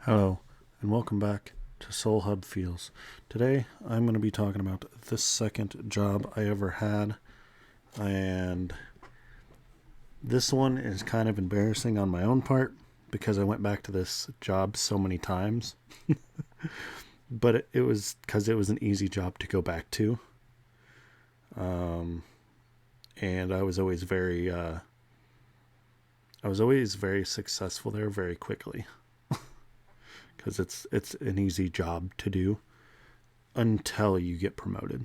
Hello, and welcome back to SoulHubFeels. Today, I'm going to be talking about the second job I ever had, and this one is kind of embarrassing on my own part because I went back to this job so many times, but it was because it was an easy job to go back to, and I was always very successful there very quickly because it's an easy job to do until you get promoted.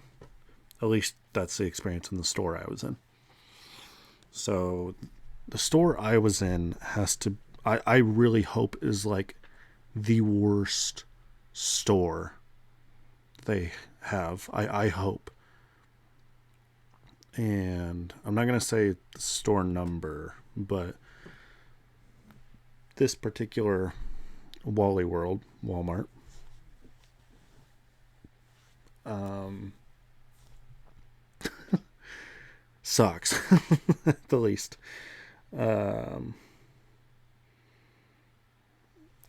At least that's the experience in the store I was in. So the store I was in I really hope is like the worst store they have. I hope. And I'm not going to say the store number, but this particular Wally World, Walmart, um, sucks at the least. Um,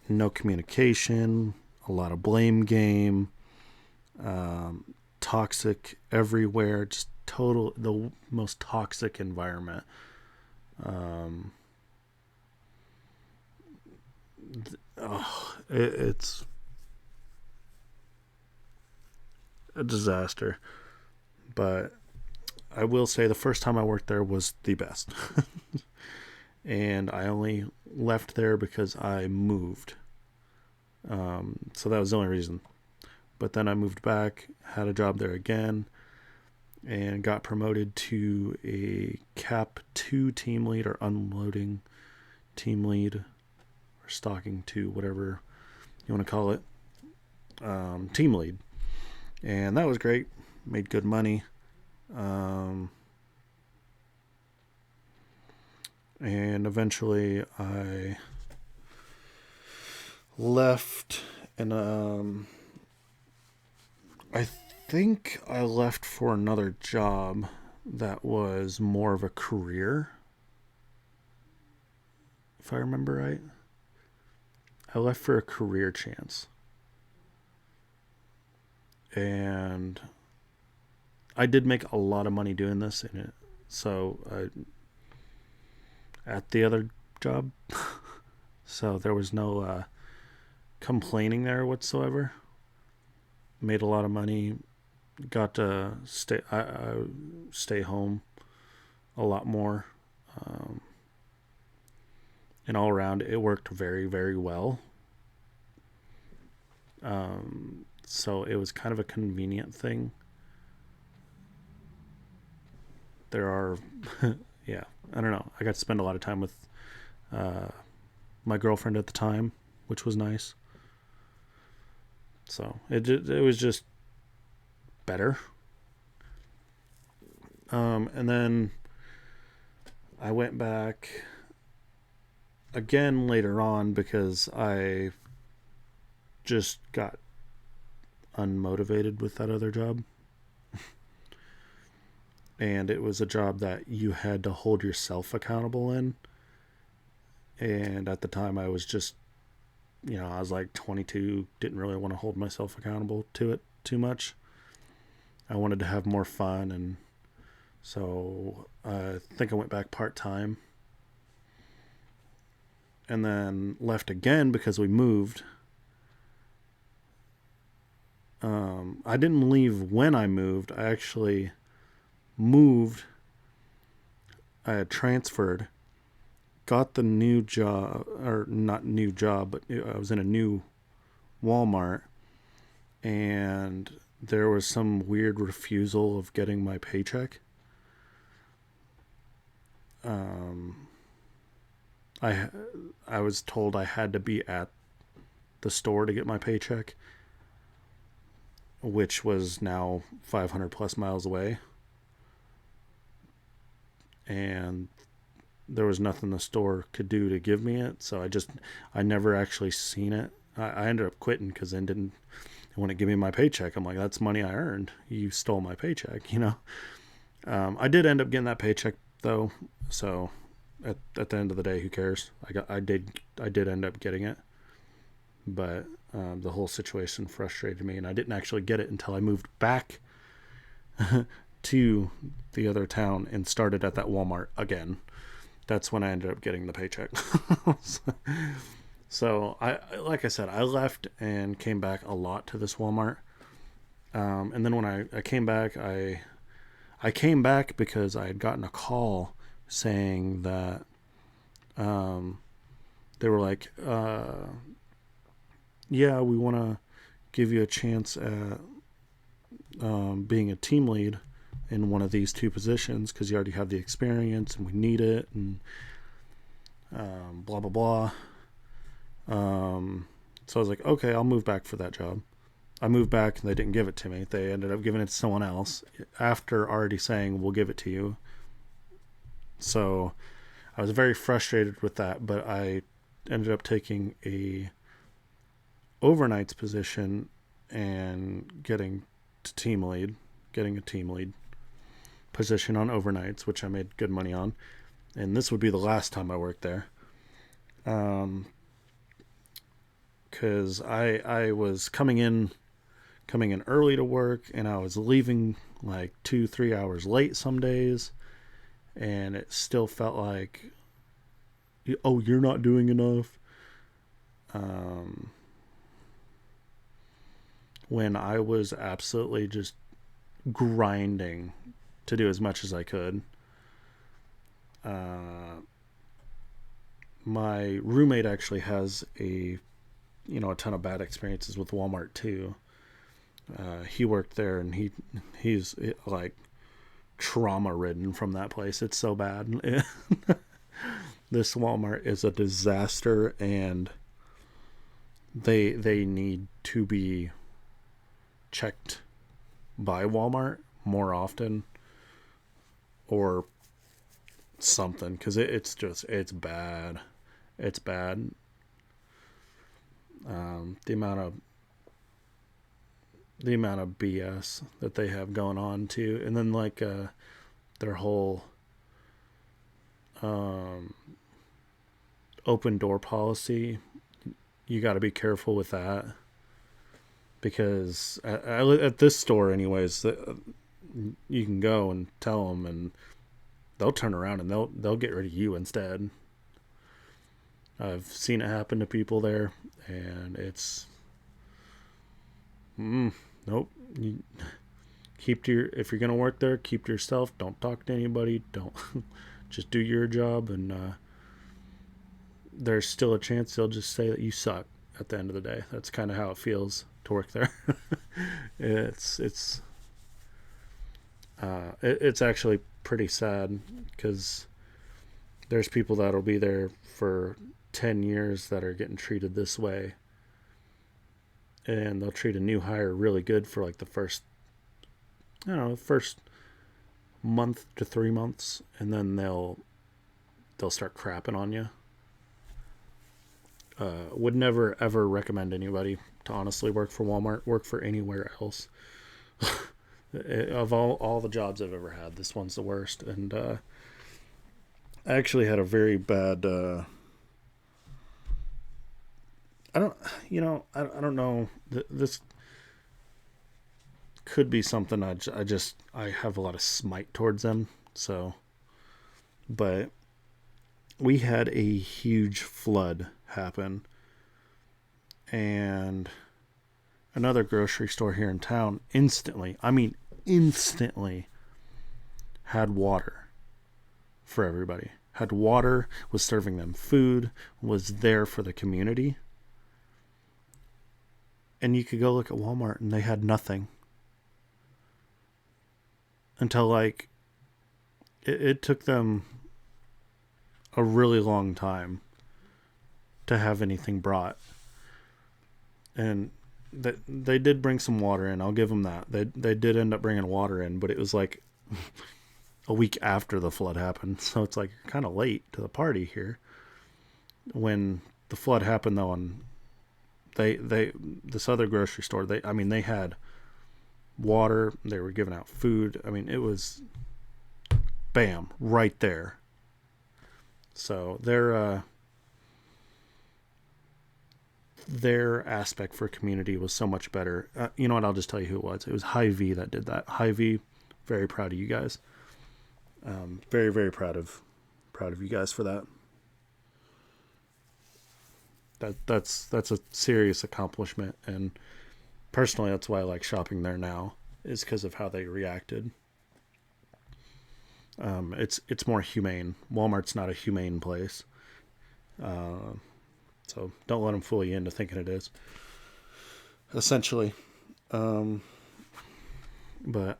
no communication, a lot of blame game, toxic everywhere, just the most toxic environment. Um, it's a disaster, but I will say the first time I worked there was the best. And I only left there because I moved. So that was the only reason. But then I moved back, had a job there again, and got promoted to a Cap 2 team lead or unloading team lead or stocking 2, whatever you want to call it, team lead. And that was great. Made good money. And eventually I left, and I think I left for another job that was more of a career, if I remember right. I left for a career chance. And I did make a lot of money doing this in it. So at the other job, so there was no complaining there whatsoever. Made a lot of money. Got to stay home a lot more. And all around, it worked very, very well. So it was kind of a convenient thing. There are, yeah, I don't know. I got to spend a lot of time with my girlfriend at the time, which was nice. So it was just better. And then I went back again later on because I just got unmotivated with that other job. And it was a job that you had to hold yourself accountable in. And at the time, I was just, I was like 22, didn't really want to hold myself accountable to it too much. I wanted to have more fun, and so I think I went back part-time. And then left again because we moved. I didn't leave when I moved. I actually moved. I had transferred, got the new job, or not new job, but I was in a new Walmart, and there was some weird refusal of getting my paycheck. I I was told I had to be at the store to get my paycheck, which was now 500 plus miles away. And there was nothing the store could do to give me it. So I never actually seen it. I ended up quitting because then didn't want to give me my paycheck. I'm like, that's money I earned. You stole my paycheck. I did end up getting that paycheck though. So at the end of the day, who cares? I did end up getting it. but the whole situation frustrated me, and I didn't actually get it until I moved back to the other town and started at that Walmart again. That's when I ended up getting the paycheck. So like I said, I left and came back a lot to this Walmart. And then when I came back, I came back because I had gotten a call saying that they were like, yeah, we want to give you a chance at being a team lead in one of these two positions because you already have the experience and we need it, and blah blah blah. So I was like, okay, I'll move back for that job. I moved back and they didn't give it to me. They ended up giving it to someone else after already saying, we'll give it to you. So I was very frustrated with that, but I ended up taking a overnights position and getting a team lead position on overnights, which I made good money on. And this would be the last time I worked there. Because I was coming in early to work, and I was leaving like 2-3 hours late some days, and it still felt like, oh, you're not doing enough. When I was absolutely just grinding to do as much as I could. My roommate actually has a ton of bad experiences with Walmart too. He worked there, and he's like trauma ridden from that place. It's so bad. This Walmart is a disaster, and they need to be checked by Walmart more often or something, because it's bad. It's bad. The amount of BS that they have going on too, and then like their whole open door policy. You got to be careful with that, because at this store, anyways, you can go and tell them, and they'll turn around and they'll get rid of you instead. I've seen it happen to people there, and it's nope. You if you're gonna work there, keep to yourself. Don't talk to anybody. Don't just do your job, and there's still a chance they'll just say that you suck at the end of the day. That's kind of how it feels to work there. It's actually pretty sad, because there's people that'll be there for 10 years that are getting treated this way, and they'll treat a new hire really good for like the first month to 3 months, and then they'll start crapping on you. Would never ever recommend anybody to honestly work for Walmart. Work for anywhere else. Of all the jobs I've ever had, this one's the worst. And I actually had a very bad I don't know. This could be something I have a lot of smite towards them. So, but we had a huge flood happen, and another grocery store here in town instantly had water for everybody. Had water, was serving them food, was there for the community. And you could go look at Walmart and they had nothing. Until like it took them a really long time to have anything brought. And they did bring some water in. I'll give them that. They did end up bringing water in, but it was like a week after the flood happened. So it's like you're kind of late to the party here. When the flood happened, though, and this other grocery store, they had water. They were giving out food. I mean, it was bam right there. their aspect for community was so much better. You know what? I'll just tell you who it was. It was Hy-Vee that did that. Hy-Vee, very proud of you guys. Very, very proud of you guys for that. That's a serious accomplishment, and personally, that's why I like shopping there now, is because of how they reacted. It's more humane. Walmart's not a humane place, so don't let them fool you into thinking it is. Essentially, but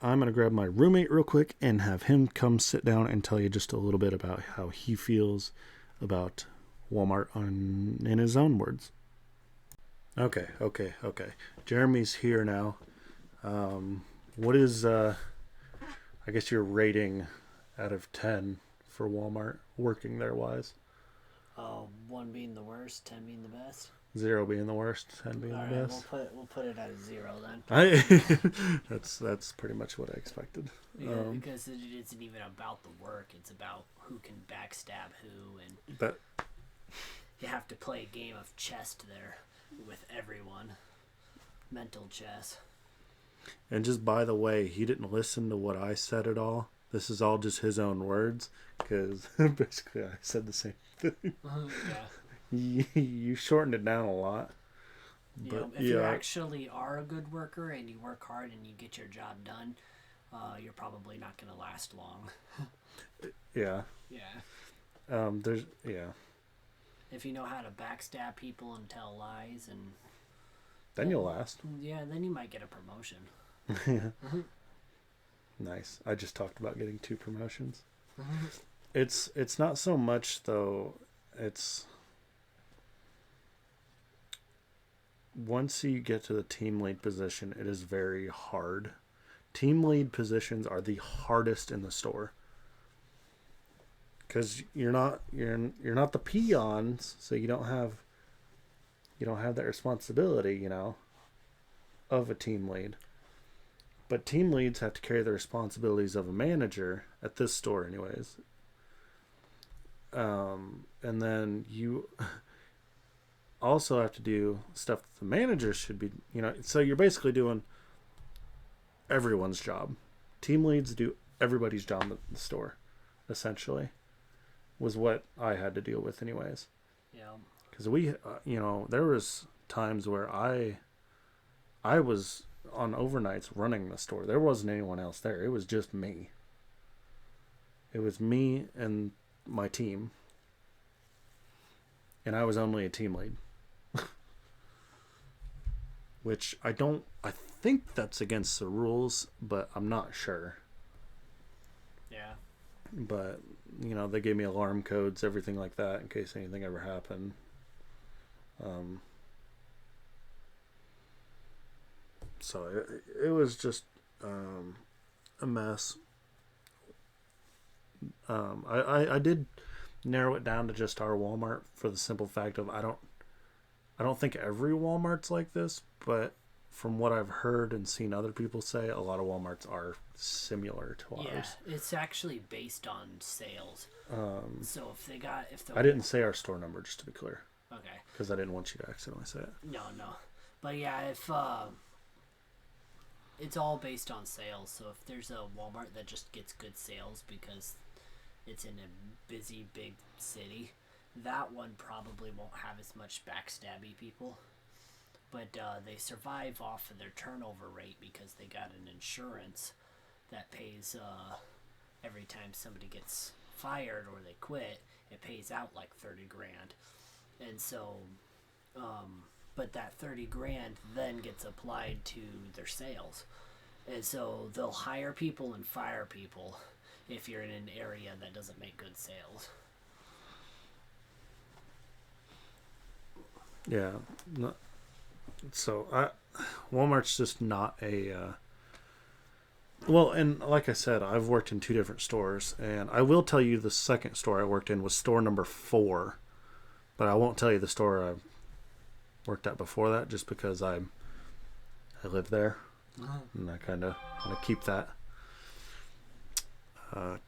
I'm gonna grab my roommate real quick and have him come sit down and tell you just a little bit about how he feels about Walmart in his own words. Okay. Jeremy's here now. What is, I guess, your rating out of 10 for Walmart working there wise? 1 being the worst, 10 being the best. 0 being the worst, 10 being the best. We'll put it at a 0 then. That's pretty much what I expected. Because it isn't even about the work; it's about who can backstab who, and that you have to play a game of chess there with everyone. Mental chess. And just by the way, he didn't listen to what I said at all. This is all just his own words, because basically I said the same thing. Yeah. You shortened it down a lot. But if you actually are a good worker and you work hard and you get your job done, you're probably not going to last long. Yeah. If you know how to backstab people and tell lies, and then you'll last. Yeah, then you might get a promotion. Yeah. Nice. I just talked about getting 2 promotions. It's not so much though. It's once you get to the team lead position, it is very hard. Team lead positions are the hardest in the store. Because you're not the peons, so you don't have that responsibility, of a team lead. But team leads have to carry the responsibilities of a manager at this store, anyways. And then you also have to do stuff that the manager should be, so you're basically doing everyone's job. Team leads do everybody's job at the store, essentially. Was what I had to deal with anyways. Yeah. Because we, there was times where I was on overnights running the store. There wasn't anyone else there. It was just me. It was me and my team. And I was only a team lead. Which I think that's against the rules, but I'm not sure. Yeah. But, they gave me alarm codes, everything like that, in case anything ever happened. So it was just a mess. I did narrow it down to just our Walmart for the simple fact of I don't think every Walmart's like this, but from what I've heard and seen other people say, a lot of Walmarts are similar to ours. Yeah, it's actually based on sales. So I didn't say our store number, just to be clear. Okay. Because I didn't want you to accidentally say it. No. But yeah, if it's all based on sales. So if there's a Walmart that just gets good sales because it's in a busy, big city, that one probably won't have as much backstabby people. But they survive off of their turnover rate because they got an insurance that pays every time somebody gets fired or they quit, it pays out like $30,000. And so, but that $30,000 then gets applied to their sales. And so they'll hire people and fire people if you're in an area that doesn't make good sales. Yeah. So Walmart's just not a well, and like I said, I've worked in 2 different stores, and I will tell you the second store I worked in was store number 4, but I won't tell you the store I worked at before that, just because I live there, and I kind of want to keep that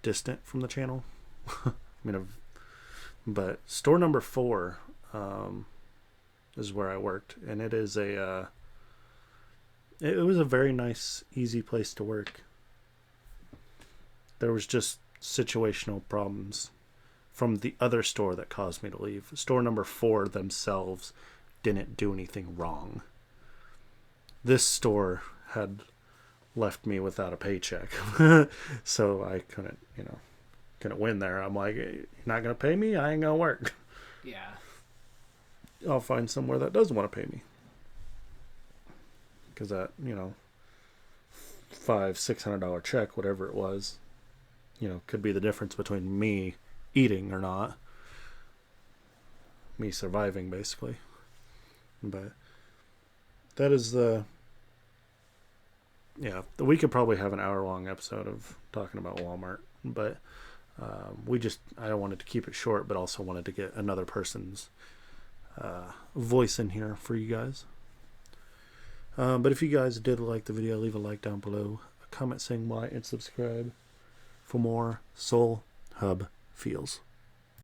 distant from the channel. But store number 4, is where I worked, and it is it was a very nice, easy place to work. There was just situational problems from the other store that caused me to leave. Store number 4 themselves didn't do anything wrong. This store had left me without a paycheck, so I couldn't win there. I'm like, you're not gonna pay me, I ain't gonna work. Yeah. I'll find somewhere that does want to pay me, because that $500-$600 check, whatever it was, could be the difference between me eating or not, me surviving basically. But that is we could probably have an hour-long episode of talking about Walmart, but I wanted to keep it short, but also wanted to get another person's voice in here for you guys. But if you guys did like the video, leave a like down below, a comment saying why, and subscribe for more Soul Hub Feels.